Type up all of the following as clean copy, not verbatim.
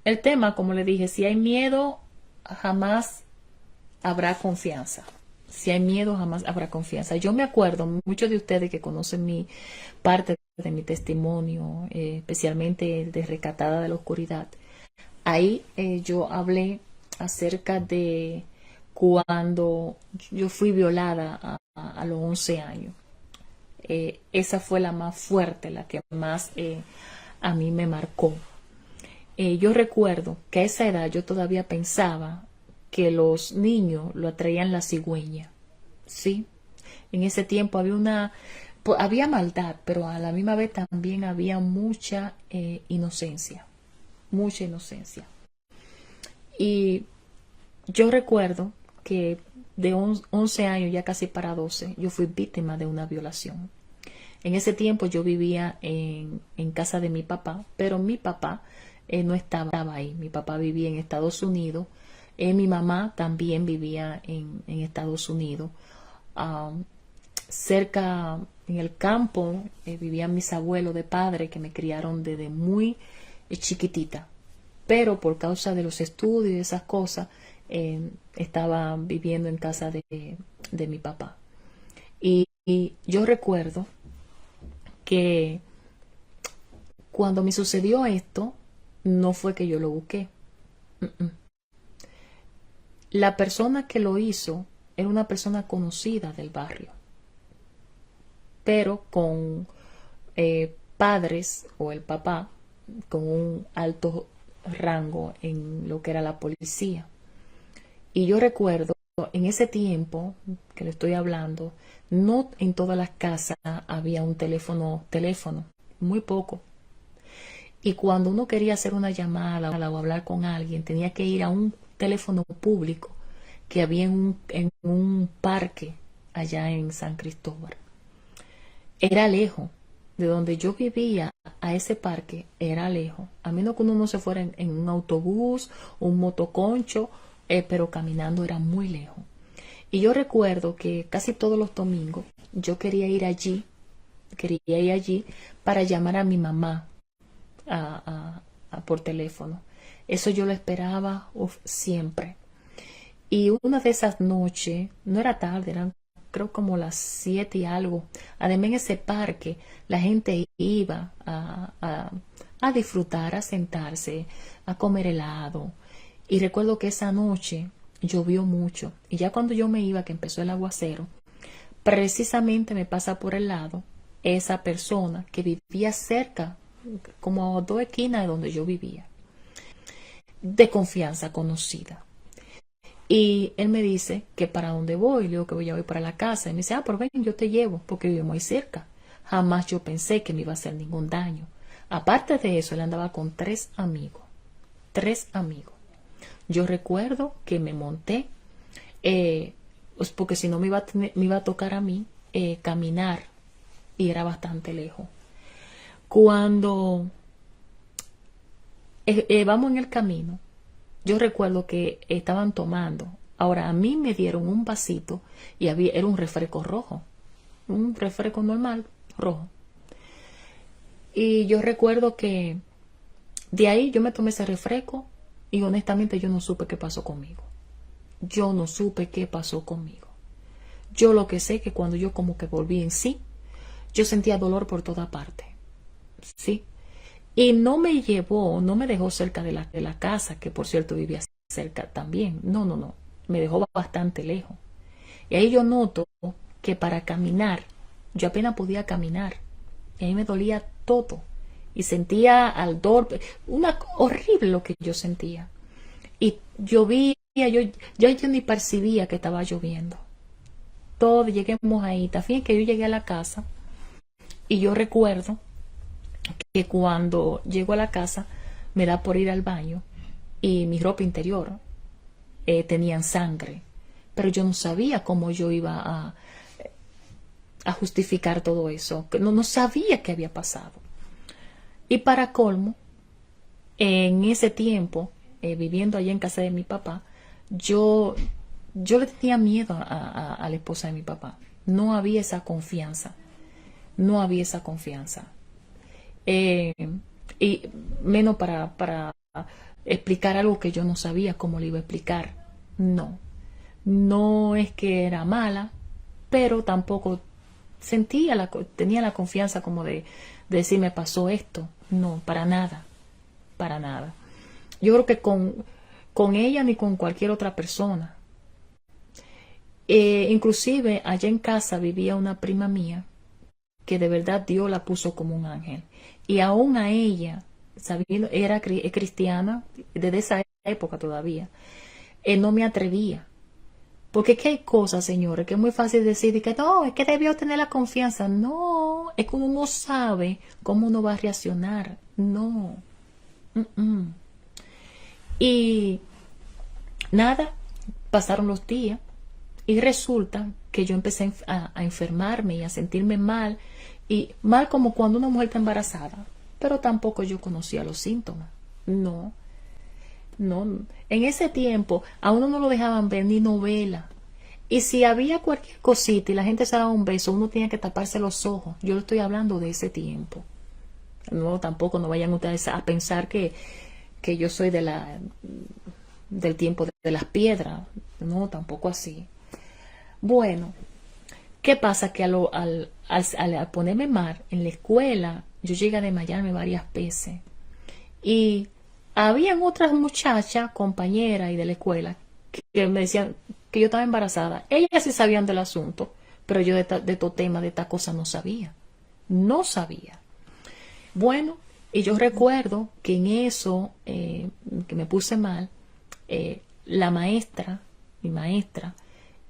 el tema, como le dije, si hay miedo, jamás habrá confianza. Si hay miedo, jamás habrá confianza. Yo me acuerdo, muchos de ustedes que conocen mi parte de mi testimonio, especialmente de Rescatada de la Oscuridad, ahí yo hablé acerca de cuando yo fui violada a los 11 años. Esa fue la más fuerte, la que más a mí me marcó. Yo recuerdo que a esa edad yo todavía pensaba que los niños lo atraían la cigüeña, ¿sí? En ese tiempo había maldad, pero a la misma vez también había mucha inocencia. Y yo recuerdo que de 11 años, ya casi para 12, yo fui víctima de una violación. En ese tiempo yo vivía en casa de mi papá, pero mi papá no estaba ahí. Mi papá vivía en Estados Unidos. Mi mamá también vivía en Estados Unidos. Um, Cerca en el campo vivían mis abuelos de padre que me criaron desde muy chiquitita. Pero por causa de los estudios y esas cosas, estaba viviendo en casa de mi papá. Y yo recuerdo que cuando me sucedió esto, no fue que yo lo busqué. La persona que lo hizo era una persona conocida del barrio, pero con padres o el papá con un alto rango en lo que era la policía. Y yo recuerdo en ese tiempo que le estoy hablando, no en todas las casas había un teléfono, muy poco. Y cuando uno quería hacer una llamada o hablar con alguien, tenía que ir a un teléfono público que había en un parque allá en San Cristóbal. Era lejos. De donde yo vivía a ese parque era lejos. A menos que uno no se fuera en un autobús, un motoconcho, pero caminando era muy lejos. Y yo recuerdo que casi todos los domingos yo quería ir allí para llamar a mi mamá por teléfono. Eso yo lo esperaba siempre. Y una de esas noches, no era tarde, eran creo como las 7 y algo. Además en ese parque la gente iba a disfrutar, a sentarse, a comer helado. Y recuerdo que esa noche llovió mucho. Y ya cuando yo me iba, que empezó el aguacero, precisamente me pasa por el lado esa persona que vivía cerca, como a 2 esquinas de donde yo vivía, de confianza conocida. Y él me dice que para dónde voy. Le digo que voy a ir para la casa. Y me dice, pero ven, yo te llevo, porque vivimos muy cerca. Jamás yo pensé que me iba a hacer ningún daño. Aparte de eso, él andaba con 3 amigos. 3 amigos. Yo recuerdo que me monté, pues porque si no me iba a tocar a mí caminar. Y era bastante lejos. Cuando vamos en el camino, yo recuerdo que estaban tomando. Ahora, a mí me dieron un vasito y era un refresco rojo. Un refresco normal, rojo. Y yo recuerdo que de ahí yo me tomé ese refresco y honestamente yo no supe qué pasó conmigo. Yo no supe qué pasó conmigo. Yo lo que sé es que cuando yo como que volví en sí, yo sentía dolor por toda parte. ¿Sí? Y no me dejó cerca de la casa, que por cierto vivía cerca también. No, no, no. Me dejó bastante lejos. Y ahí yo noto que para caminar, yo apenas podía caminar. Y ahí me dolía todo. Y sentía ardor, horrible lo que yo sentía. Y llovía, yo ni percibía que estaba lloviendo. Todo, llegué mojadita. Fíjense que yo llegué a la casa y yo recuerdo que cuando llego a la casa me da por ir al baño y mi ropa interior tenían sangre, pero yo no sabía cómo yo iba a justificar todo eso, no sabía qué había pasado. Y para colmo, en ese tiempo, viviendo allá en casa de mi papá, yo le tenía miedo a la esposa de mi papá. No había esa confianza, no había esa confianza. Y menos para explicar algo que yo no sabía cómo le iba a explicar. No, no es que era mala, pero tampoco tenía la confianza como de decir me pasó esto. No, para nada, para nada. Yo creo que con ella ni con cualquier otra persona. Inclusive allá en casa vivía una prima mía que de verdad Dios la puso como un ángel. Y aún a ella, sabiendo, es cristiana, desde esa época todavía, no me atrevía. Porque es que hay cosas, señores, que es muy fácil decir que no, es que debió tener la confianza. No, es que uno no sabe cómo uno va a reaccionar. No. Y nada, pasaron los días y resulta que yo empecé a enfermarme y a sentirme mal. Y mal como cuando una mujer está embarazada. Pero tampoco yo conocía los síntomas. No. No, en ese tiempo a uno no lo dejaban ver ni novela. Y si había cualquier cosita y la gente se daba un beso, uno tenía que taparse los ojos. Yo estoy hablando de ese tiempo. No, tampoco no vayan ustedes a pensar que yo soy del tiempo de las piedras. No, tampoco así. Bueno, ¿qué pasa? Que al ponerme mal en la escuela, yo llegué a desmayarme varias veces. Y habían otras muchachas, compañeras y de la escuela, que me decían que yo estaba embarazada. Ellas sí sabían del asunto, pero yo de estos temas, de esta cosa no sabía. No sabía. Bueno, y yo recuerdo que en eso, que me puse mal, la maestra, mi maestra,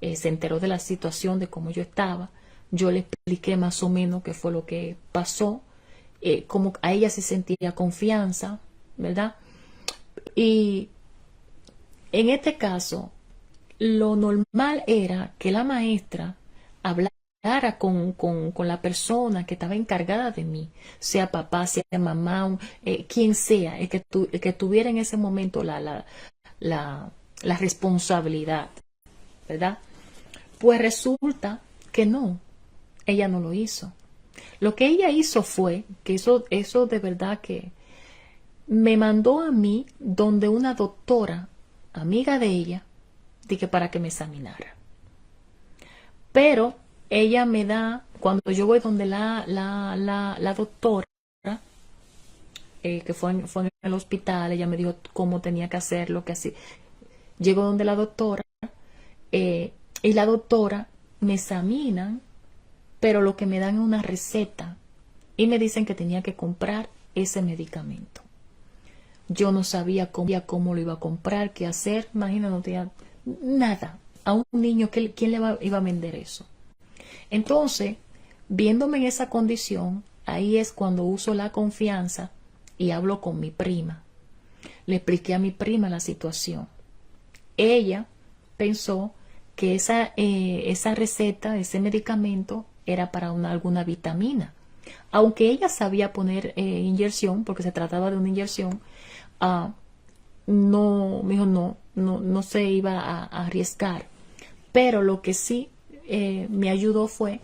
se enteró de la situación, de cómo yo estaba. Yo le expliqué más o menos qué fue lo que pasó, como a ella se sentía confianza, ¿verdad? Y en este caso, lo normal era que la maestra hablara con la persona que estaba encargada de mí, sea papá, sea mamá, quien sea, el que tuviera en ese momento la responsabilidad, ¿verdad? Pues resulta que no, ella no lo hizo. Lo que ella hizo fue que eso de verdad que me mandó a mí donde una doctora, amiga de ella, dije para que me examinara. Pero ella me da, cuando yo voy donde la doctora, que fue en el hospital, ella me dijo cómo tenía que hacer, lo que así. Llego donde la doctora, y la doctora me examinan, pero lo que me dan es una receta y me dicen que tenía que comprar ese medicamento. Yo no sabía cómo lo iba a comprar, qué hacer. Imagina, no tenía nada. A un niño, ¿quién le iba a vender eso? Entonces, viéndome en esa condición, ahí es cuando uso la confianza y hablo con mi prima. Le expliqué a mi prima la situación. Ella pensó que esa receta, ese medicamento, era para alguna vitamina. Aunque ella sabía poner inyección, porque se trataba de una inyección, no, me dijo no se iba a arriesgar. Pero lo que sí me ayudó fue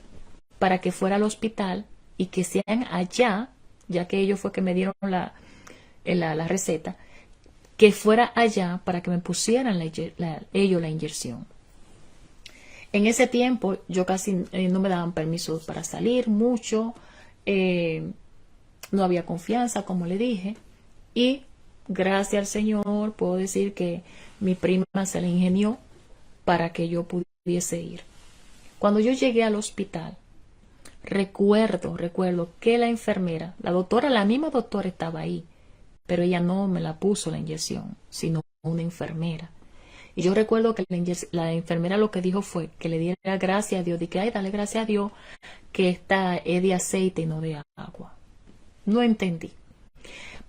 para que fuera al hospital y que sean allá, ya que ellos fue que me dieron la receta, que fuera allá para que me pusieran ellos la inyección. En ese tiempo yo casi no me daban permiso para salir mucho, no había confianza, como le dije, y gracias al Señor puedo decir que mi prima se la ingenió para que yo pudiese ir. Cuando yo llegué al hospital, recuerdo que la enfermera, la misma doctora estaba ahí, pero ella no me la puso la inyección, sino una enfermera. Y yo recuerdo que la enfermera lo que dijo fue que le diera gracias a Dios, de que ay, dale gracias a Dios que esta es de aceite y no de agua. No entendí.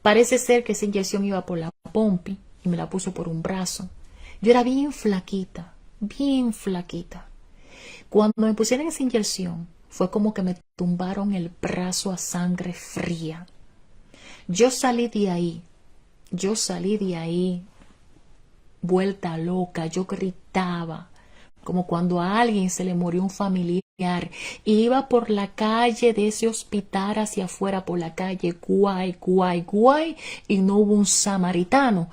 Parece ser que esa inyección iba por la pompi y me la puso por un brazo. Yo era bien flaquita, bien flaquita. Cuando me pusieron esa inyección, fue como que me tumbaron el brazo a sangre fría. Yo salí de ahí, vuelta loca, yo gritaba, como cuando a alguien se le murió un familiar Iba por la calle de ese hospital hacia afuera, por la calle guay, guay, guay, y no hubo un samaritano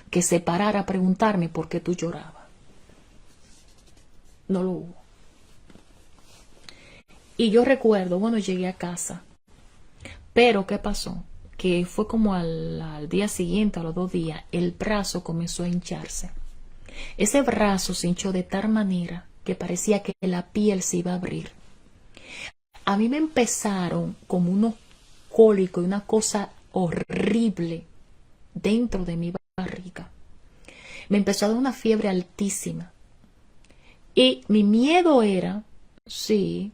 que se parara a preguntarme por qué tú llorabas. No lo hubo. Y yo recuerdo, bueno, llegué a casa, pero ¿qué pasó? Que fue como al día siguiente, a los 2 días, el brazo comenzó a hincharse. Ese brazo se hinchó de tal manera que parecía que la piel se iba a abrir. A mí me empezaron como unos cólicos y una cosa horrible dentro de mi barriga. Me empezó a dar una fiebre altísima. Y mi miedo era, sí,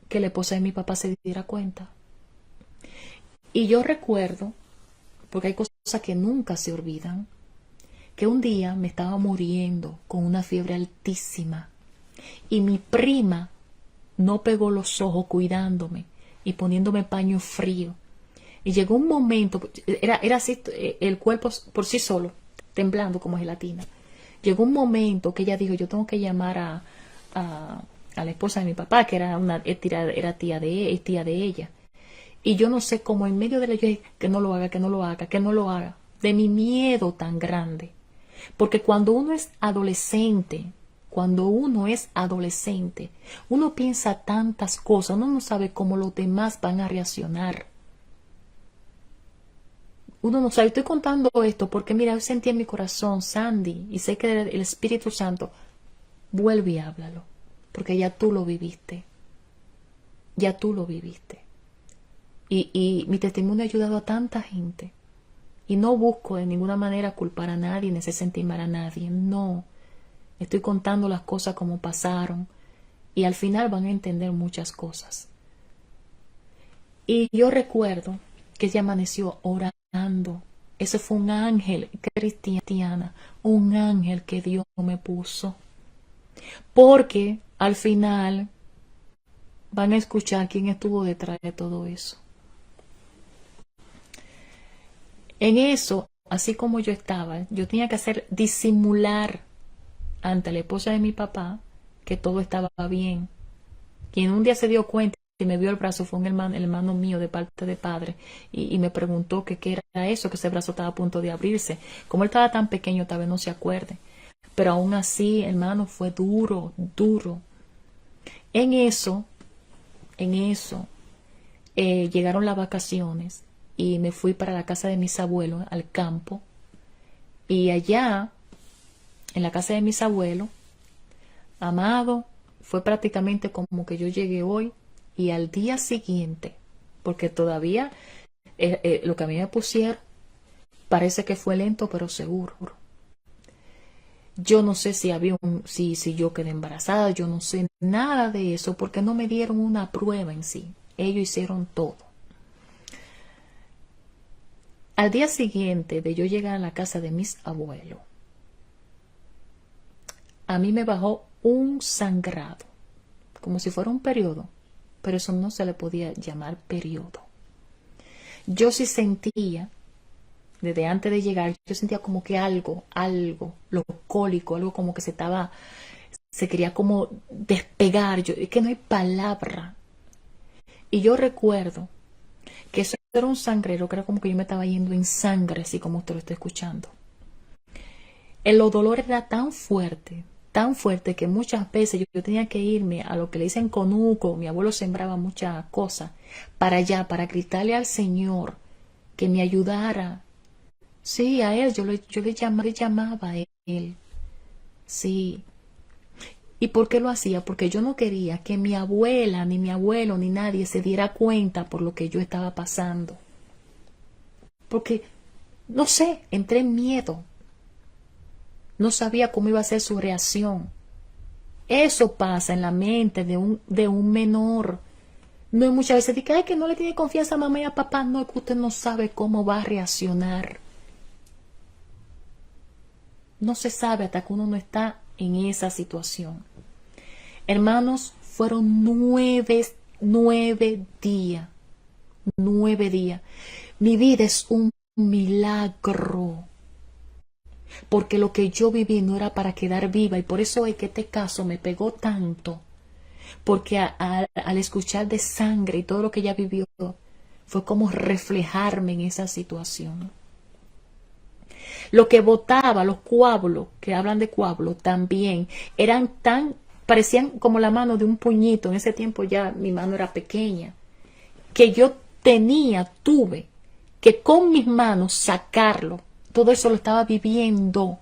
que la esposa de mi papá se diera cuenta. Y yo recuerdo, porque hay cosas que nunca se olvidan, que un día me estaba muriendo con una fiebre altísima y mi prima no pegó los ojos cuidándome y poniéndome paño frío. Y llegó un momento, era así, el cuerpo por sí solo, temblando como gelatina. Llegó un momento que ella dijo, yo tengo que llamar a la esposa de mi papá, que era tía de ella. Y yo no sé cómo en medio de la yo dije, que no lo haga, que no lo haga, que no lo haga. De mi miedo tan grande. Porque cuando uno es adolescente, uno piensa tantas cosas, uno no sabe cómo los demás van a reaccionar. Uno no sabe, estoy contando esto porque mira, yo sentí en mi corazón, Sandy, y sé que el Espíritu Santo, vuelve y háblalo, porque ya tú lo viviste. Ya tú lo viviste. Y mi testimonio ha ayudado a tanta gente. Y no busco de ninguna manera culpar a nadie, ni hacer sentir mal a nadie. No. Estoy contando las cosas como pasaron. Y al final van a entender muchas cosas. Y yo recuerdo que ella amaneció orando. Ese fue un ángel, Cristiana, un ángel que Dios me puso. Porque al final van a escuchar quién estuvo detrás de todo eso. En eso, así como yo estaba, yo tenía que hacer disimular ante la esposa de mi papá que todo estaba bien. Quien un día se dio cuenta y me vio el brazo fue el hermano mío de parte de padre y me preguntó que qué era eso, que ese brazo estaba a punto de abrirse. Como él estaba tan pequeño, tal vez no se acuerde. Pero aún así, hermano, fue duro, duro. En eso, llegaron las vacaciones y me fui para la casa de mis abuelos, al campo. Y allá, en la casa de mis abuelos, Amado, fue prácticamente como que yo llegué hoy y al día siguiente, porque todavía lo que a mí me pusieron parece que fue lento pero seguro. Yo no sé si si yo quedé embarazada, yo no sé nada de eso porque no me dieron una prueba en sí. Ellos hicieron todo. Al día siguiente de yo llegar a la casa de mis abuelos, a mí me bajó un sangrado, como si fuera un periodo, pero eso no se le podía llamar periodo. Yo sí sentía, desde antes de llegar, yo sentía como que algo, lo cólico, algo como que se quería como despegar, es que no hay palabra. Y yo recuerdo que eso era un sangrero, que era como que yo me estaba yendo en sangre, así como usted lo está escuchando. El dolor era tan fuerte que muchas veces yo tenía que irme a lo que le dicen conuco. Mi abuelo sembraba muchas cosas para allá, para gritarle al Señor que me ayudara. Sí, a él, yo le llamaba a él. Sí. ¿Y por qué lo hacía? Porque yo no quería que mi abuela, ni mi abuelo, ni nadie se diera cuenta por lo que yo estaba pasando. Porque, no sé, entré en miedo. No sabía cómo iba a ser su reacción. Eso pasa en la mente de un menor. No hay muchas veces que, ay, que no le tiene confianza a mamá y a papá. No, es que usted no sabe cómo va a reaccionar. No se sabe hasta que uno no está en esa situación. Hermanos, fueron 9 días. 9 días. Mi vida es un milagro. Porque lo que yo viví no era para quedar viva y por eso es que este caso me pegó tanto. porque al escuchar de sangre y todo lo que ella vivió, fue como reflejarme en esa situación. Lo que botaba, los coágulos, que hablan de coágulos, también eran parecían como la mano de un puñito. En ese tiempo ya mi mano era pequeña, que yo tuve que con mis manos sacarlo. Todo eso lo estaba viviendo.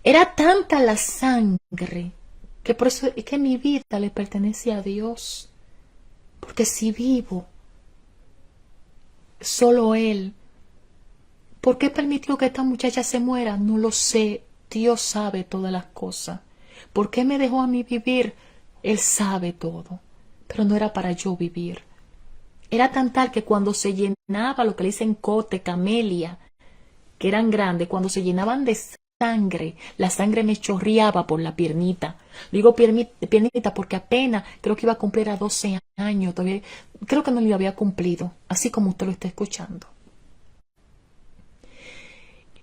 Era tanta la sangre que por eso es que mi vida le pertenece a Dios. Porque si vivo, solo Él. ¿Por qué permitió que esta muchacha se muera? No lo sé. Dios sabe todas las cosas. ¿Por qué me dejó a mí vivir? Él sabe todo. Pero no era para yo vivir. Era tan tal que cuando se llenaba lo que le dicen cote, camelia, que eran grandes, cuando se llenaban de sangre, la sangre me chorreaba por la piernita. Digo piernita porque apenas creo que iba a cumplir a 12 años. Todavía, creo que no lo había cumplido, así como usted lo está escuchando.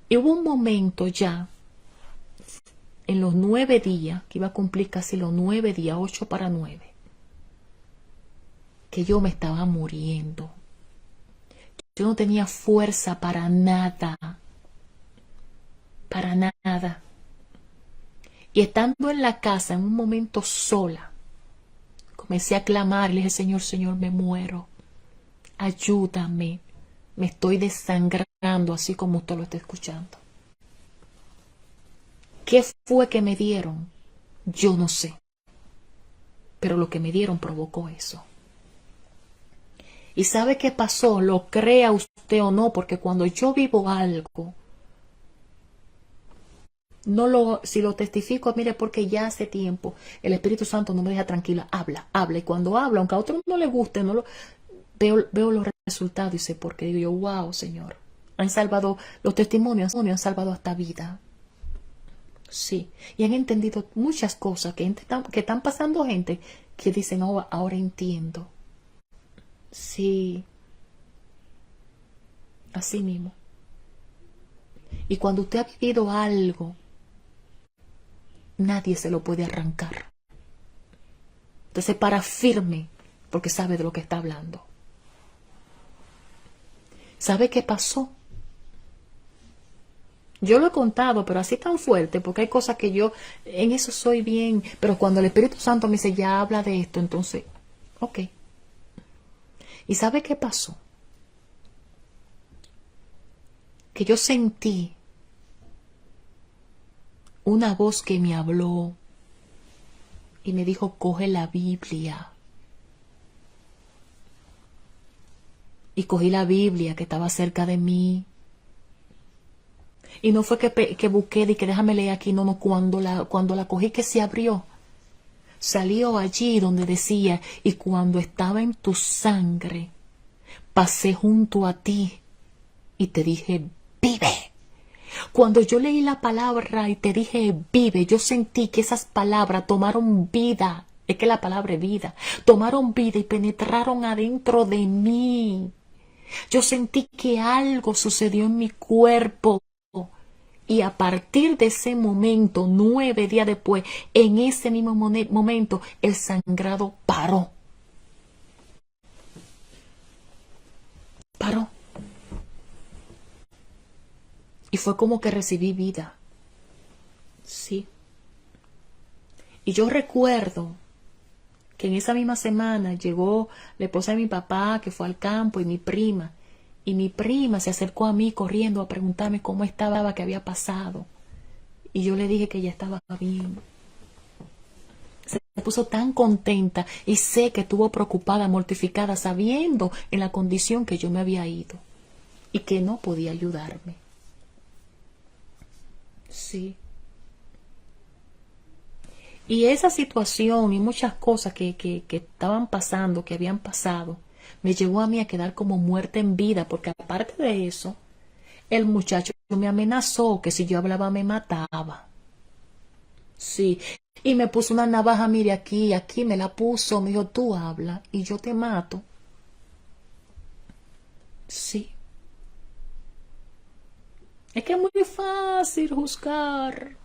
Y hubo un momento ya, en los 9 días, que iba a cumplir casi los 9 días, 8 para 9, que yo me estaba muriendo. Yo no tenía fuerza para nada. Para nada. Y estando en la casa, en un momento sola, comencé a clamar y le dije, Señor, Señor, me muero. Ayúdame. Me estoy desangrando así como usted lo está escuchando. ¿Qué fue que me dieron? Yo no sé. Pero lo que me dieron provocó eso. ¿Y sabe qué pasó? Lo crea usted o no, porque cuando yo vivo algo, si lo testifico, mire, porque ya hace tiempo el Espíritu Santo no me deja tranquila. Habla. Y cuando habla, aunque a otro no le guste, veo los resultados y sé por qué. Digo yo, wow, Señor. Han salvado, los testimonios han salvado hasta vida. Sí. Y han entendido muchas cosas que están pasando gente que dicen, ahora entiendo. Sí. Así mismo. Y cuando usted ha vivido algo, nadie se lo puede arrancar. Entonces para firme, porque sabe de lo que está hablando. ¿Sabe qué pasó? Yo lo he contado, pero así tan fuerte, porque hay cosas que yo, en eso soy bien, pero cuando el Espíritu Santo me dice, ya habla de esto, entonces, ok. ¿Y sabe qué pasó? Que yo sentí una voz que me habló y me dijo, coge la Biblia. Y cogí la Biblia que estaba cerca de mí. Y no fue que busqué y que déjame leer aquí, no, cuando la cogí que se abrió, salió allí donde decía, y cuando estaba en tu sangre, pasé junto a ti y te dije, vive. Cuando yo leí la palabra y te dije, vive, yo sentí que esas palabras tomaron vida. Es que la palabra es vida. Tomaron vida y penetraron adentro de mí. Yo sentí que algo sucedió en mi cuerpo. Y a partir de ese momento, 9 días después, en ese mismo momento, el sangrado paró. Paró. Y fue como que recibí vida. Sí. Y yo recuerdo que en esa misma semana llegó la esposa de mi papá, que fue al campo, y mi prima. Y mi prima se acercó a mí corriendo a preguntarme cómo estaba, qué había pasado. Y yo le dije que ya estaba bien. Se puso tan contenta y sé que estuvo preocupada, mortificada, sabiendo en la condición que yo me había ido y que no podía ayudarme. Sí. Y esa situación y muchas cosas que estaban pasando, que habían pasado, me llevó a mí a quedar como muerta en vida, porque aparte de eso, el muchacho me amenazó que si yo hablaba me mataba. Sí, y me puso una navaja, mire aquí me la puso, me dijo, tú habla y yo te mato. Sí, es que es muy fácil juzgar.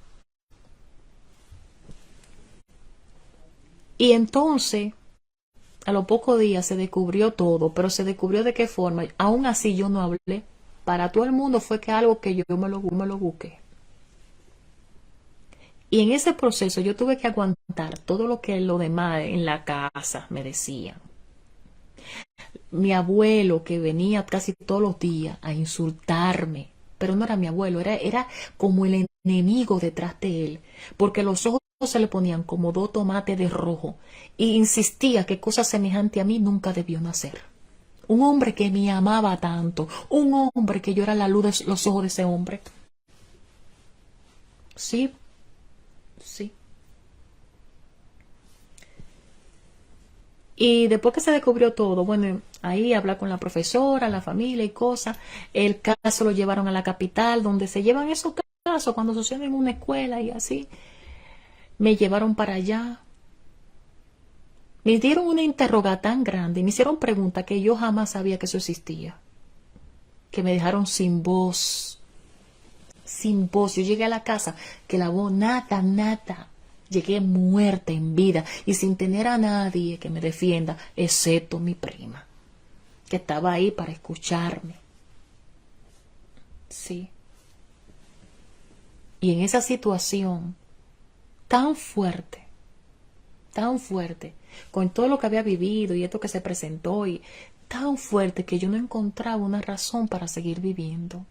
Y entonces, a los pocos días se descubrió todo, pero se descubrió de qué forma. Aún así yo no hablé. Para todo el mundo fue que algo que yo me lo busqué. Y en ese proceso yo tuve que aguantar todo lo que los demás en la casa me decían. Mi abuelo que venía casi todos los días a insultarme, pero no era mi abuelo, era como el enemigo detrás de él, porque los ojos se le ponían como dos tomates de rojo y insistía que cosa semejante a mí nunca debió nacer. Un hombre que me amaba tanto, un hombre que yo era la luz de los ojos de ese hombre. Sí, sí. Y después que se descubrió todo, bueno, ahí habla con la profesora, la familia y cosas. El caso lo llevaron a la capital, donde se llevan esos casos cuando suceden en una escuela y así. Me llevaron para allá. Me dieron una interroga tan grande y me hicieron preguntas que yo jamás sabía que eso existía. Que me dejaron sin voz. Sin voz. Yo llegué a la casa que la voz nada, nada. Llegué muerta en vida y sin tener a nadie que me defienda, excepto mi prima, que estaba ahí para escucharme. Sí. Y en esa situación tan fuerte, con todo lo que había vivido y esto que se presentó, y tan fuerte que yo no encontraba una razón para seguir viviendo.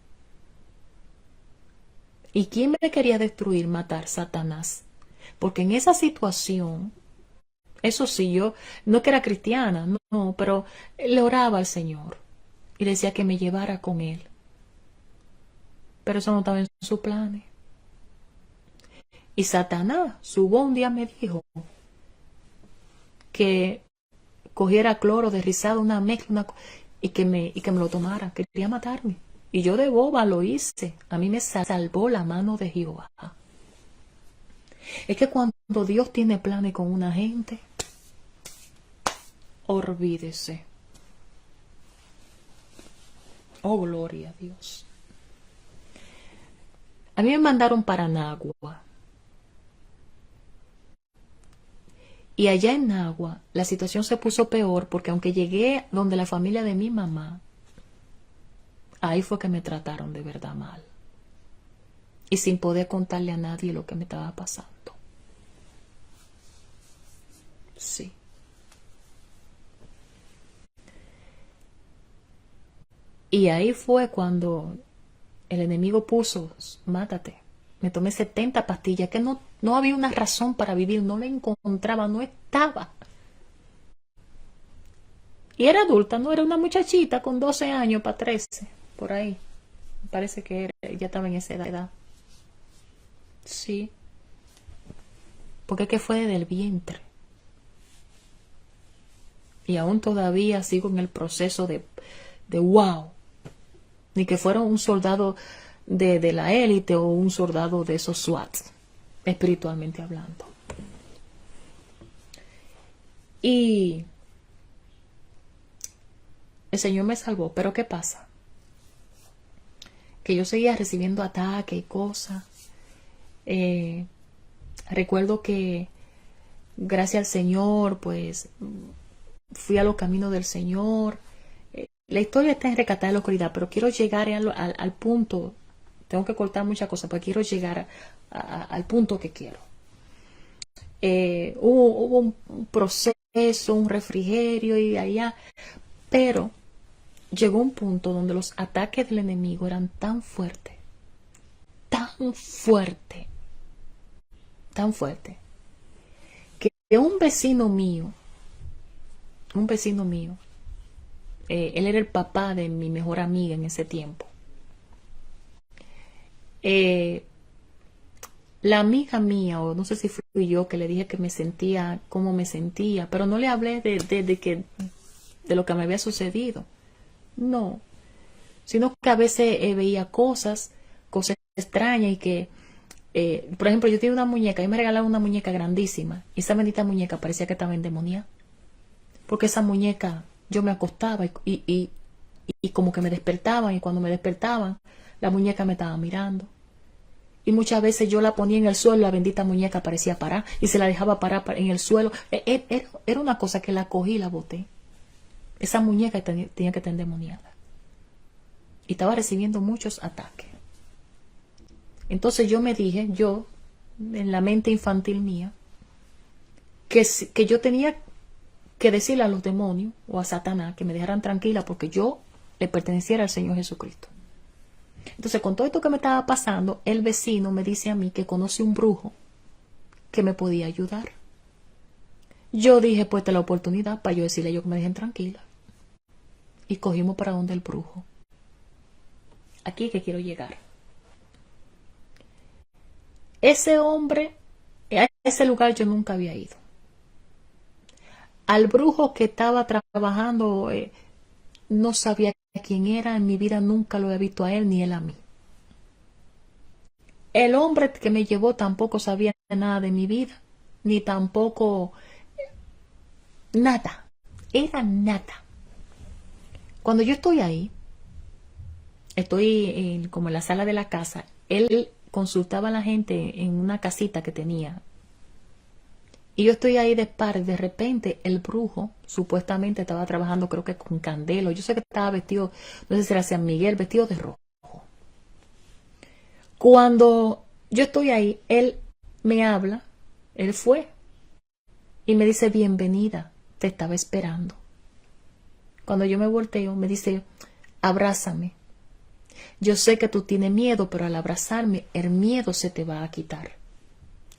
¿Y quién me quería destruir? Matar, Satanás. Porque en esa situación, eso sí, yo no que era cristiana, no, pero le oraba al Señor y decía que me llevara con Él. Pero eso no estaba en sus planes. Y Satanás, su voz un día me dijo que cogiera cloro de rizado, una mezcla, y que me lo tomara. Quería matarme. Y yo de boba lo hice. A mí me salvó la mano de Jehová. Es que cuando Dios tiene planes con una gente, olvídese. Oh, gloria a Dios. A mí me mandaron para Nagua. Y allá en Nagua la situación se puso peor porque aunque llegué donde la familia de mi mamá, ahí fue que me trataron de verdad mal. Y sin poder contarle a nadie lo que me estaba pasando. Sí. Y ahí fue cuando el enemigo puso, mátate. Me tomé 70 pastillas, que no había una razón para vivir, no la encontraba, no estaba. Y era adulta, no era una muchachita con 12 años para 13, por ahí. Me parece que ya estaba en esa edad. Sí. Porque es que fue desde el vientre. Y aún todavía sigo en el proceso de wow. Ni que fuera un soldado de la élite o un soldado de esos SWAT, espiritualmente hablando. Y el Señor me salvó, pero ¿qué pasa? Que yo seguía recibiendo ataques y cosas. Recuerdo que gracias al Señor, pues fui a los caminos del Señor. La historia está en Rescatar de la Oscuridad, pero quiero llegar al punto. Tengo que cortar muchas cosas, pero quiero llegar al punto que quiero. Hubo un proceso, un refrigerio y allá, pero llegó un punto donde los ataques del enemigo eran tan fuertes, tan fuertes, que un vecino mío, él era el papá de mi mejor amiga en ese tiempo. La amiga mía, o no sé si fui yo que le dije que me sentía, cómo me sentía, pero no le hablé de lo que me había sucedido. No, sino que a veces veía cosas extrañas y que, por ejemplo, yo tenía una muñeca y me regalaron una muñeca grandísima y esa bendita muñeca parecía que estaba endemoniada, porque esa muñeca yo me acostaba y como que me despertaban y cuando me despertaban la muñeca me estaba mirando Y muchas veces yo la ponía en el suelo, la bendita muñeca parecía parar y se la dejaba parar en el suelo. Era una cosa que la cogí y la boté. Esa muñeca tenía que estar endemoniada. Y estaba recibiendo muchos ataques. Entonces yo me dije, yo, en la mente infantil mía, que yo tenía que decirle a los demonios o a Satanás que me dejaran tranquila porque yo le perteneciera al Señor Jesucristo. Entonces, con todo esto que me estaba pasando, el vecino me dice a mí que conoce un brujo que me podía ayudar. Yo dije, pues, la oportunidad para yo decirle a ellos que me dejen tranquila. Y cogimos para donde el brujo. Aquí es que quiero llegar. Ese hombre, a ese lugar yo nunca había ido. Al brujo que estaba trabajando, no sabía quién era, en mi vida nunca lo había visto a él ni él a mí. El hombre que me llevó tampoco sabía nada de mi vida, ni tampoco nada, era nada. Cuando yo estoy ahí, estoy como en la sala de la casa, él consultaba a la gente en una casita que tenía. Y yo estoy ahí de par, y de repente el brujo supuestamente estaba trabajando, creo que con candelo. Yo sé que estaba vestido, no sé si era San Miguel, vestido de rojo. Cuando yo estoy ahí, él me habla, él fue y me dice, bienvenida, te estaba esperando. Cuando yo me volteo, me dice, abrázame. Yo sé que tú tienes miedo, pero al abrazarme, el miedo se te va a quitar.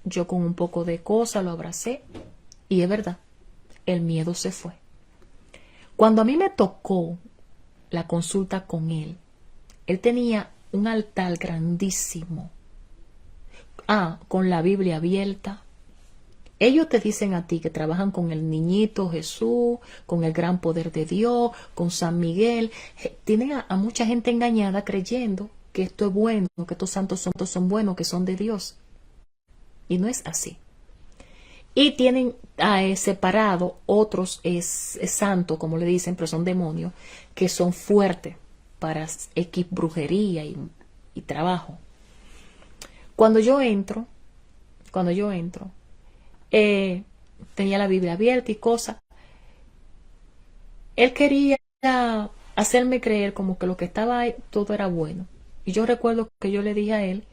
Yo con un poco de cosa lo abracé y es verdad, el miedo se fue. Cuando a mí me tocó la consulta con él tenía un altar grandísimo. Con la Biblia abierta. Ellos te dicen a ti que trabajan con el niñito Jesús, con el gran poder de Dios, con San Miguel. Tienen a mucha gente engañada creyendo que esto es bueno, que estos santos son buenos, que son de Dios. Y no es así. Y tienen separado otros santos, como le dicen, pero son demonios, que son fuertes para X brujería y trabajo. Cuando yo entro, tenía la Biblia abierta y cosas. Él quería hacerme creer como que lo que estaba ahí, todo era bueno. Y yo recuerdo que yo le dije a él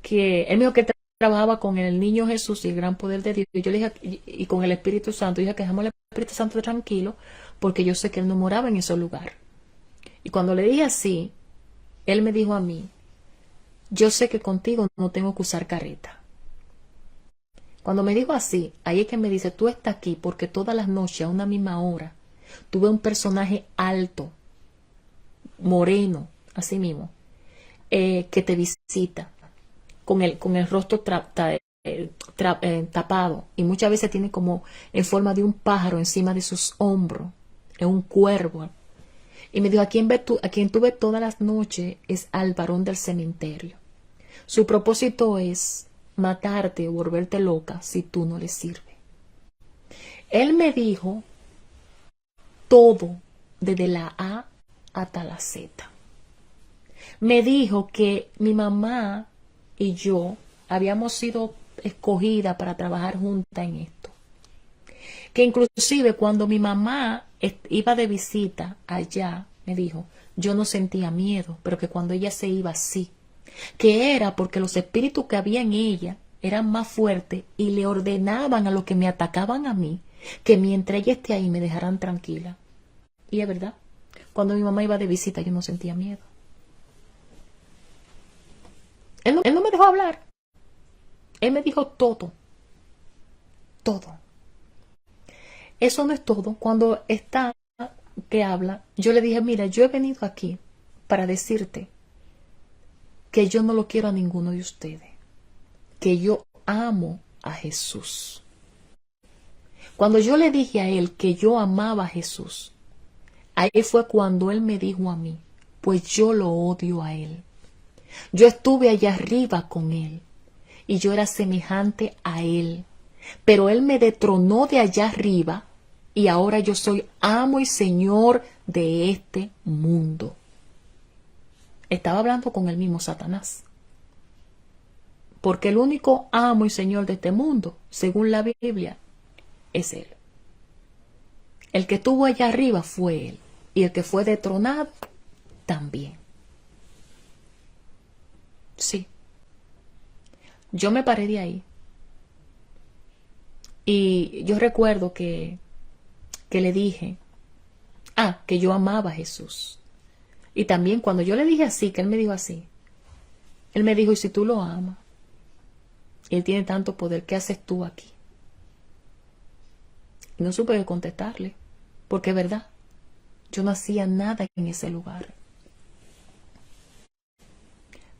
que él me dijo que trabajaba con el niño Jesús y el gran poder de Dios. Y yo le dije, y con el Espíritu Santo, dije que dejamos el Espíritu Santo tranquilo, porque yo sé que él no moraba en ese lugar. Y cuando le dije así, él me dijo a mí, yo sé que contigo no tengo que usar careta. Cuando me dijo así, ahí es que me dice, tú estás aquí porque todas las noches a una misma hora tuve un personaje alto, moreno, así mismo, que te visita con el rostro tapado y muchas veces tiene como en forma de un pájaro encima de sus hombros, es un cuervo. Y me dijo, a quien tú ves todas las noches es al varón del cementerio. Su propósito es matarte o volverte loca si tú no le sirves. Él me dijo todo, desde la A hasta la Z. Me dijo que mi mamá y yo habíamos sido escogidas para trabajar juntas en esto. Que inclusive cuando mi mamá iba de visita allá, me dijo, yo no sentía miedo, pero que cuando ella se iba sí. Que era porque los espíritus que había en ella eran más fuertes y le ordenaban a los que me atacaban a mí que mientras ella esté ahí me dejaran tranquila. Y es verdad, cuando mi mamá iba de visita yo no sentía miedo. Él no me dejó hablar. Él me dijo todo. Todo. Eso no es todo. Cuando está que habla, yo le dije, mira, yo he venido aquí para decirte que yo no lo quiero a ninguno de ustedes. Que yo amo a Jesús. Cuando yo le dije a él que yo amaba a Jesús, ahí fue cuando él me dijo a mí, pues yo lo odio a él. Yo estuve allá arriba con él y yo era semejante a él, pero él me detronó de allá arriba y ahora yo soy amo y señor de este mundo. Estaba hablando con el mismo Satanás. Porque el único amo y Señor de este mundo, según la Biblia, es Él. El que estuvo allá arriba fue Él. Y el que fue destronado, también. Sí. Yo me paré de ahí. Y yo recuerdo que le dije, que yo amaba a Jesús. Y también cuando yo le dije así, que Él me dijo así, Él me dijo, y si tú lo amas, Él tiene tanto poder, ¿qué haces tú aquí? Y no supe qué contestarle, porque es verdad, yo no hacía nada en ese lugar.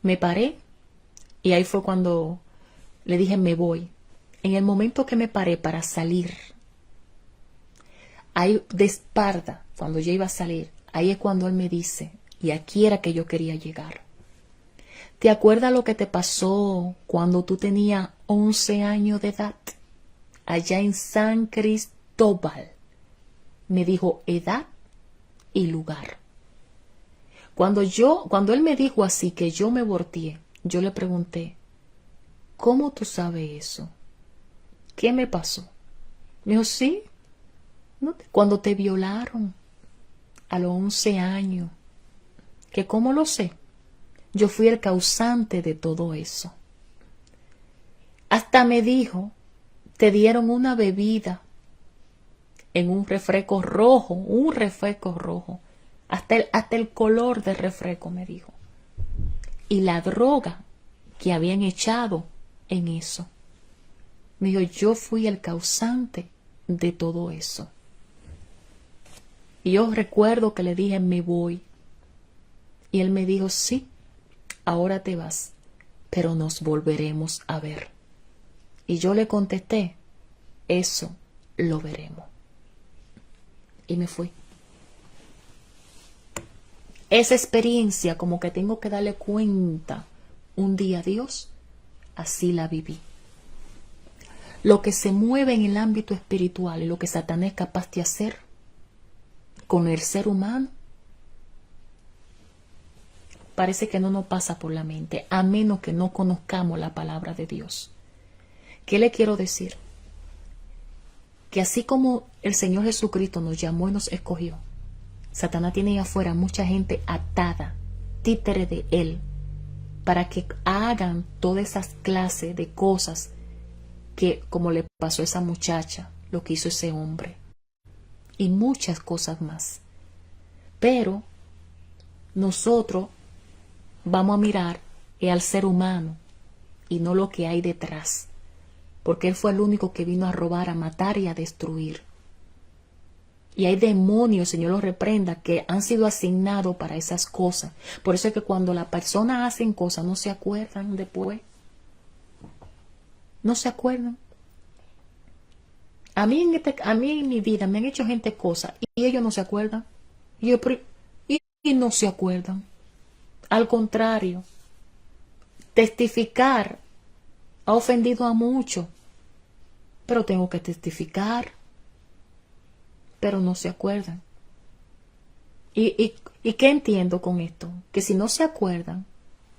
Me paré y ahí fue cuando le dije, me voy. En el momento que me paré para salir, ahí de espalda, cuando yo iba a salir, ahí es cuando Él me dice, y aquí era que yo quería llegar. ¿Te acuerdas lo que te pasó cuando tú tenías 11 años de edad? Allá en San Cristóbal. Me dijo edad y lugar. Cuando Él me dijo así, que yo me volteé, yo le pregunté, ¿cómo tú sabes eso? ¿Qué me pasó? Me dijo, sí, ¿no? Cuando te violaron a los 11 años. ¿Que cómo lo sé? Yo fui el causante de todo eso. Hasta me dijo, te dieron una bebida en un refresco rojo, hasta el color del refresco me dijo. Y la droga que habían echado en eso. Me dijo, yo fui el causante de todo eso. Y yo recuerdo que le dije, me voy. Y Él me dijo, sí, ahora te vas, pero nos volveremos a ver. Y yo le contesté, eso lo veremos. Y me fui. Esa experiencia, como que tengo que darle cuenta un día a Dios, así la viví. Lo que se mueve en el ámbito espiritual y lo que Satanás es capaz de hacer con el ser humano, parece que no nos pasa por la mente, a menos que no conozcamos la palabra de Dios. ¿Qué le quiero decir? Que así como el Señor Jesucristo nos llamó y nos escogió, Satanás tiene ahí afuera mucha gente atada, títere de Él, para que hagan todas esas clases de cosas que, como le pasó a esa muchacha, lo que hizo ese hombre, y muchas cosas más. Pero nosotros vamos a mirar al ser humano y no lo que hay detrás, porque Él fue el único que vino a robar, a matar y a destruir. Y hay demonios, Señor los reprenda, que han sido asignados para esas cosas. Por eso es que cuando las personas hacen cosas no se acuerdan después. No se acuerdan. A mí en mi vida me han hecho gente cosas y ellos no se acuerdan. Y no se acuerdan. Al contrario, testificar ha ofendido a muchos, pero tengo que testificar, pero no se acuerdan. ¿Y qué entiendo con esto? Que si no se acuerdan,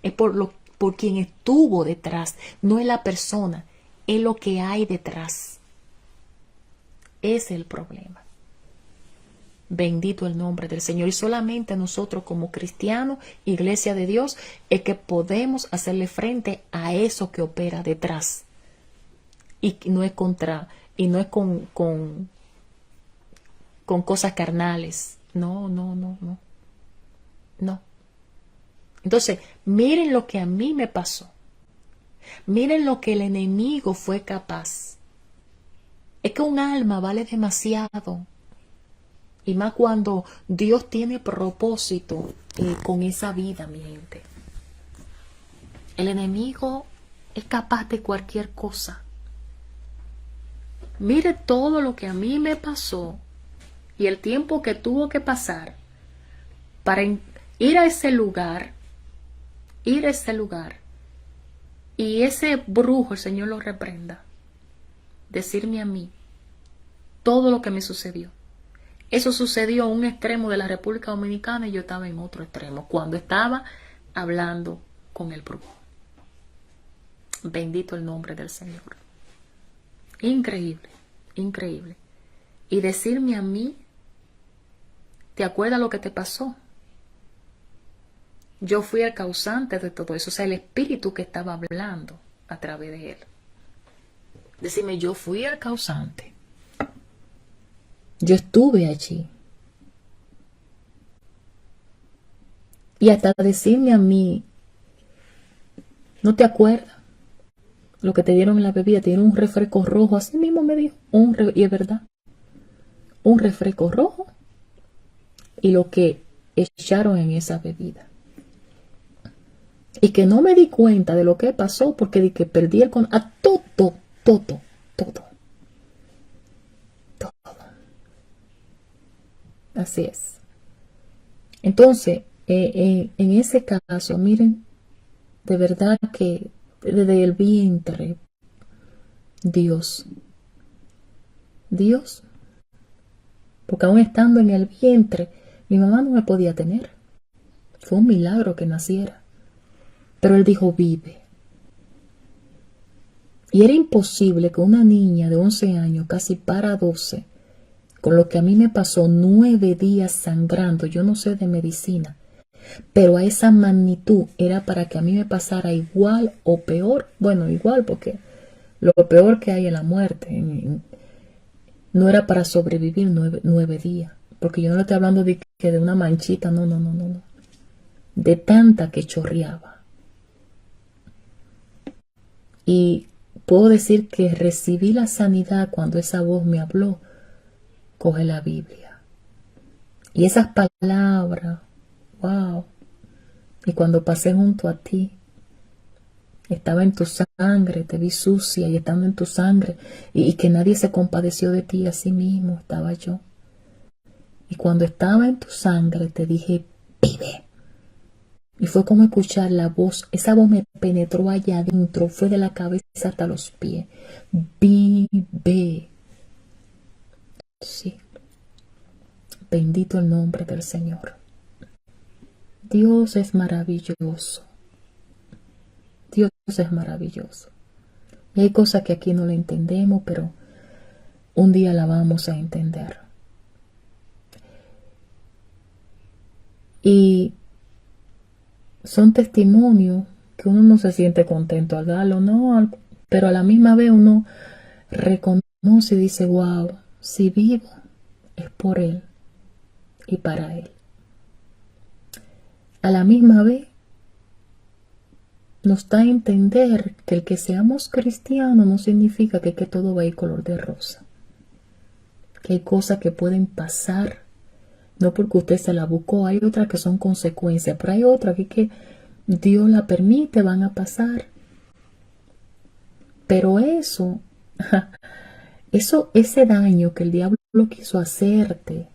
es por quien estuvo detrás, no es la persona, es lo que hay detrás. Ese es el problema. Bendito el nombre del Señor. Y solamente nosotros como cristianos, iglesia de Dios, es que podemos hacerle frente a eso que opera detrás. Y no es con cosas carnales. No. No. Entonces, miren lo que a mí me pasó. Miren lo que el enemigo fue capaz. Es que un alma vale demasiado. Y más cuando Dios tiene propósito con esa vida, mi gente. El enemigo es capaz de cualquier cosa. Mire todo lo que a mí me pasó y el tiempo que tuvo que pasar para ir a ese lugar. Y ese brujo, el Señor lo reprenda. Decirme a mí todo lo que me sucedió. Eso sucedió en un extremo de la República Dominicana y yo estaba en otro extremo, cuando estaba hablando con el brujo. Bendito el nombre del Señor. Increíble, increíble. Y decirme a mí, ¿te acuerdas lo que te pasó? Yo fui el causante de todo eso, o sea, el espíritu que estaba hablando a través de él. Decirme, yo fui el causante. Yo estuve allí. Y hasta decirme a mí, ¿no te acuerdas? Lo que te dieron en la bebida, te dieron un refresco rojo, así mismo me dijo, y es verdad, un refresco rojo y lo que echaron en esa bebida. Y que no me di cuenta de lo que pasó porque di que perdí el a todo. Así es. Entonces, en ese caso, miren, de verdad que desde el vientre, Dios, porque aún estando en el vientre, mi mamá no me podía tener. Fue un milagro que naciera. Pero él dijo, vive. Y era imposible que una niña de 11 años, casi para 12, con lo que a mí me pasó 9 días sangrando, yo no sé de medicina, pero a esa magnitud era para que a mí me pasara igual o peor. Bueno, igual, porque lo peor que hay es la muerte. No era para sobrevivir 9 días, porque yo no le estoy hablando de una manchita, no, de tanta que chorreaba. Y puedo decir que recibí la sanidad cuando esa voz me habló. Coge la Biblia. Y esas palabras, wow. Y cuando pasé junto a ti, estaba en tu sangre, te vi sucia y estando en tu sangre, y que nadie se compadeció de ti, así mismo estaba yo. Y cuando estaba en tu sangre te dije, vive. Y fue como escuchar la voz, esa voz me penetró allá adentro, fue de la cabeza hasta los pies. Vive. Sí. Bendito el nombre del Señor. Dios es maravilloso. Dios es maravilloso. Y hay cosas que aquí no le entendemos, pero un día la vamos a entender. Y son testimonios que uno no se siente contento al darlo, ¿no? Pero a la misma vez uno reconoce y dice, wow, si vivo es por Él y para Él. A la misma vez nos da a entender que el que seamos cristianos no significa que todo va a ir color de rosa. Que hay cosas que pueden pasar, no porque usted se la buscó, hay otras que son consecuencias, pero hay otras que Dios la permite, van a pasar. Pero ese daño que el diablo quiso hacerte,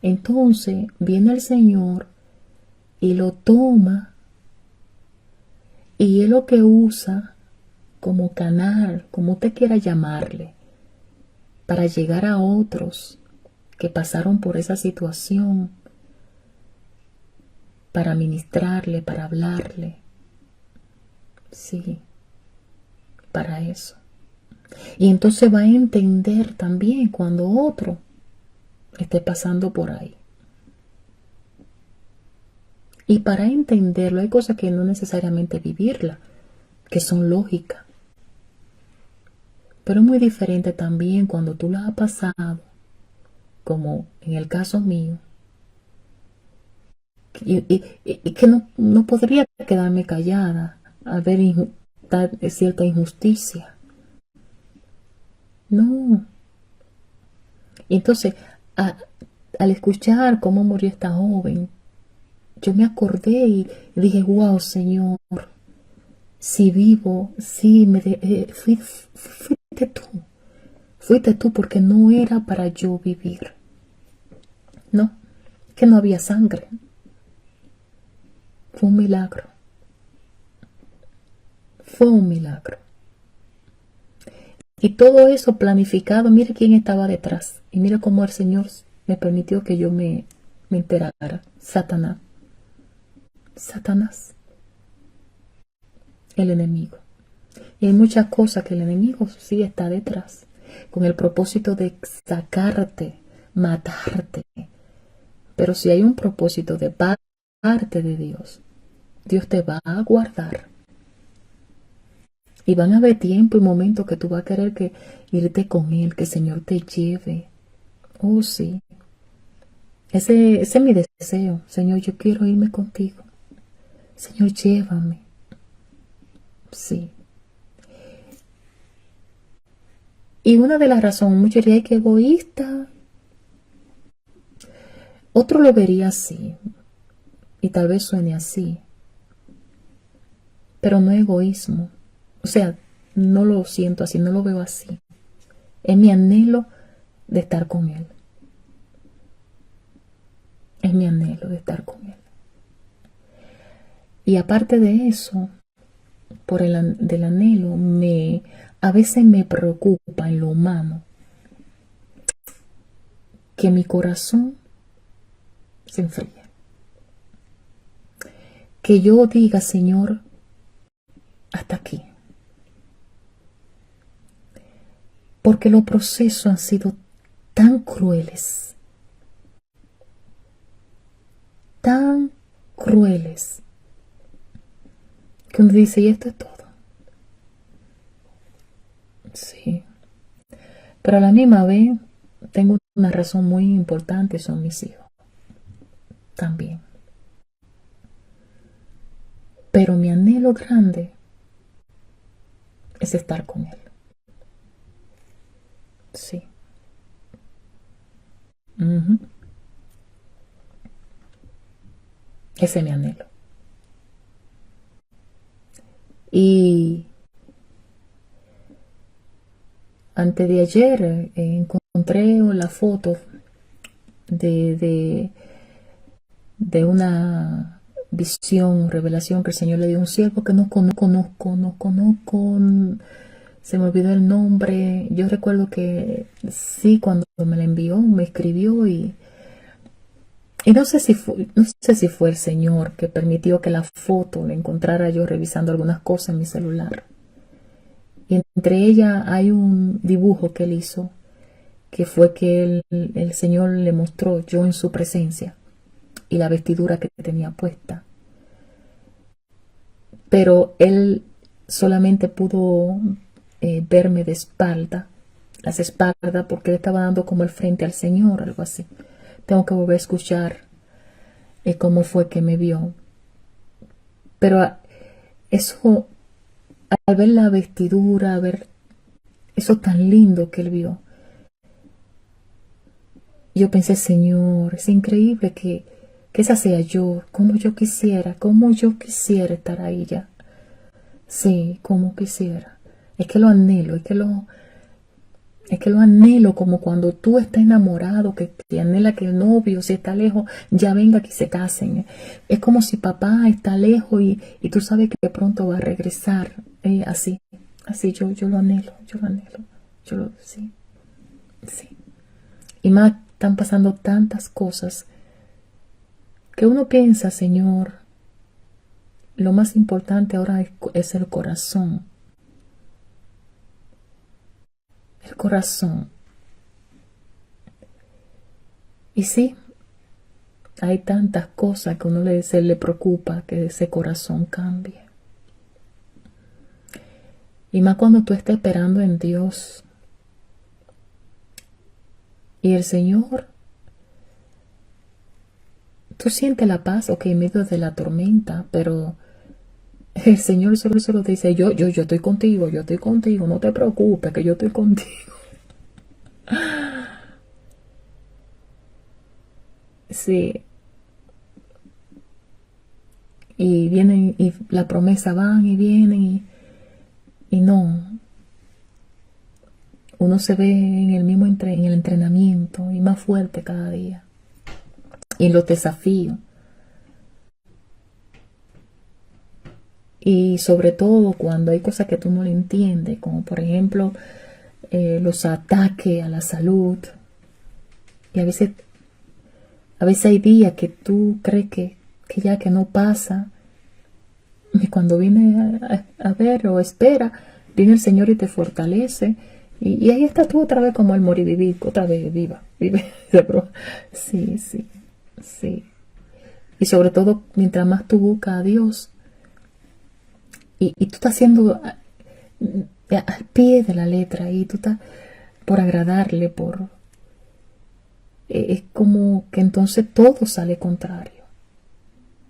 entonces viene el Señor y lo toma y es lo que usa como canal, como usted quiera llamarle, para llegar a otros que pasaron por esa situación, para ministrarle, para hablarle. Sí, para eso. Y entonces va a entender también cuando otro esté pasando por ahí. Y para entenderlo hay cosas que no necesariamente vivirla, que son lógicas. Pero es muy diferente también cuando tú la has pasado, como en el caso mío, y que no podría quedarme callada al ver cierta injusticia. No. Y entonces, al escuchar cómo murió esta joven, yo me acordé y dije, wow, Señor, si vivo, sí, fuiste tú porque no era para yo vivir. No, que no había sangre. Fue un milagro. Fue un milagro. Y todo eso planificado, mire quién estaba detrás. Y mire cómo el Señor me permitió que yo me enterara. Satanás. el enemigo. Y hay muchas cosas que el enemigo sí está detrás, con el propósito de sacarte, matarte. Pero si hay un propósito de parte de Dios, Dios te va a guardar. Y van a haber tiempo y momentos que tú vas a querer que irte con Él, que el Señor te lleve. Oh, sí. Ese es mi deseo. Señor, yo quiero irme contigo. Señor, llévame. Sí. Y una de las razones, muchos dirían que egoísta. Otro lo vería así. Y tal vez suene así. Pero no egoísmo. O sea, no lo siento así, no lo veo así. Es mi anhelo de estar con Él. Es mi anhelo de estar con Él. Y aparte de eso, por del anhelo, a veces me preocupa en lo humano que mi corazón se enfríe. Que yo diga, Señor, hasta aquí. Porque los procesos han sido tan crueles. Tan crueles. Que uno dice, y esto es todo. Sí. Pero a la misma vez, tengo una razón muy importante, son mis hijos. También. Pero mi anhelo grande es estar con Él. Sí. Ese es mi anhelo. Y antes de ayer encontré la foto de una visión, revelación que el Señor le dio a un siervo que no conozco, se me olvidó el nombre. Yo recuerdo que sí, cuando me la envió, me escribió y no sé si fue el Señor que permitió que la foto la encontrara yo revisando algunas cosas en mi celular. Y entre ellas hay un dibujo que él hizo, que fue que el Señor le mostró yo en su presencia y la vestidura que tenía puesta. Pero él solamente pudo verme de espalda, las espaldas, porque él estaba dando como el frente al Señor, algo así. Tengo que volver a escuchar cómo fue que me vio. Pero eso, al ver la vestidura, ver eso tan lindo que él vio, yo pensé, Señor, es increíble que esa sea yo, como yo quisiera estar ahí ya. Sí, como quisiera. Es que lo anhelo, es que lo anhelo como cuando tú estás enamorado, que te anhela que el novio, si está lejos, ya venga que se casen. Es como si papá está lejos y tú sabes que de pronto va a regresar. Así yo lo anhelo, sí. Y más están pasando tantas cosas que uno piensa, Señor, lo más importante ahora es el corazón. El corazón. Y sí, hay tantas cosas que uno se le preocupa que ese corazón cambie. Y más cuando tú estás esperando en Dios. Y el Señor, tú sientes la paz, ok, en medio de la tormenta, pero el Señor solo te dice, yo estoy contigo, no te preocupes, que yo estoy contigo. Sí. Y vienen, y la promesa van y vienen, y no. Uno se ve en el mismo en el entrenamiento y más fuerte cada día. Y en los desafíos. Y sobre todo cuando hay cosas que tú no le entiendes, como por ejemplo los ataques a la salud. Y a veces hay días que tú crees que ya que no pasa. Y cuando viene a ver o espera, viene el Señor y te fortalece. Y ahí estás tú otra vez como el moribivir, otra vez viva, vive. Sí, sí, sí. Y sobre todo, mientras más tú buscas a Dios, y tú estás haciendo al pie de la letra, y tú estás por agradarle, es como que entonces todo sale contrario.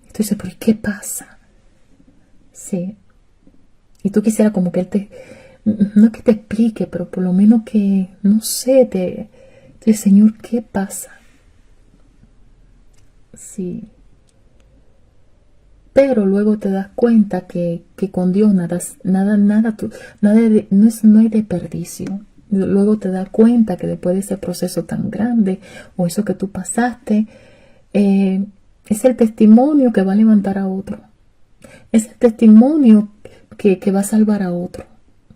Entonces, ¿pero qué pasa? Sí. Y tú quisieras como que él te, no que te explique, pero por lo menos que, no sé, Señor, ¿qué pasa? Sí. Pero luego te das cuenta que con Dios nada, no hay desperdicio. Luego te das cuenta que después de ese proceso tan grande o eso que tú pasaste, es el testimonio que va a levantar a otro. Es el testimonio que va a salvar a otro.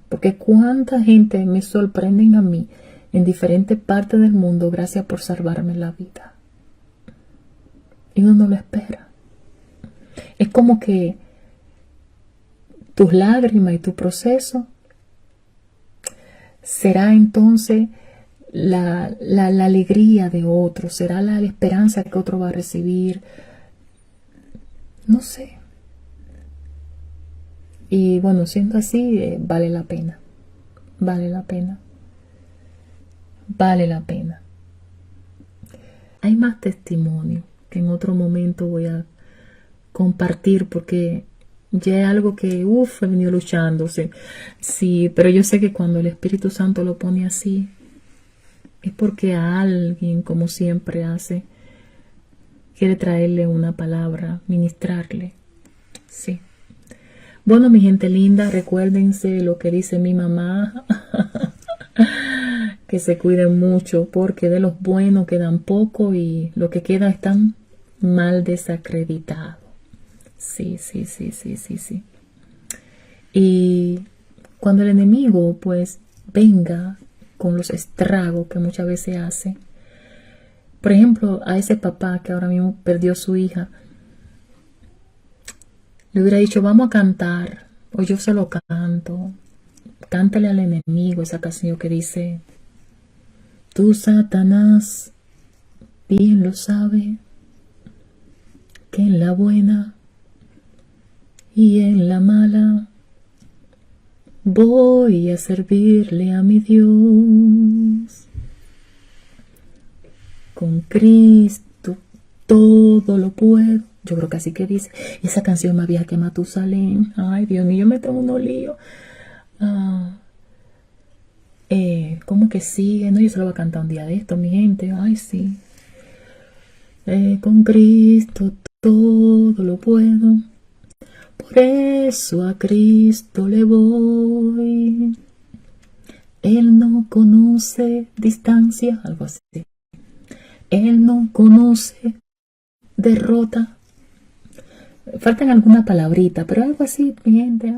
Porque cuánta gente me sorprenden a mí en diferentes partes del mundo gracias por salvarme la vida. Y uno no lo espera. Es como que tus lágrimas y tu proceso será entonces la alegría de otro, será la esperanza que otro va a recibir. No sé. Y bueno, siendo así, vale la pena. Vale la pena. Vale la pena. Hay más testimonio que en otro momento voy a compartir porque ya es algo que, he venido luchando. Sí, pero yo sé que cuando el Espíritu Santo lo pone así, es porque a alguien, como siempre hace, quiere traerle una palabra, ministrarle. Sí. Bueno, mi gente linda, recuérdense lo que dice mi mamá, que se cuiden mucho porque de los buenos quedan poco y lo que queda están mal desacreditados. Sí, sí, sí, sí, sí, sí. Y cuando el enemigo pues venga con los estragos que muchas veces hace, por ejemplo, a ese papá que ahora mismo perdió su hija, le hubiera dicho, vamos a cantar, o yo se lo canto, cántale al enemigo esa canción que dice, tú Satanás, bien lo sabe, que en la buena y en la mala voy a servirle a mi Dios. Con Cristo todo lo puedo. Yo creo que así que dice. Esa canción más vieja que Matusalén. Ay, Dios mío, yo me tengo unos líos. ¿Cómo que sigue? No, yo se lo voy a cantar un día de esto, mi gente. Ay, sí. Con Cristo todo lo puedo. Por eso a Cristo le voy. Él no conoce distancia, algo así. Él no conoce derrota. Faltan alguna palabrita, pero algo así, mi gente.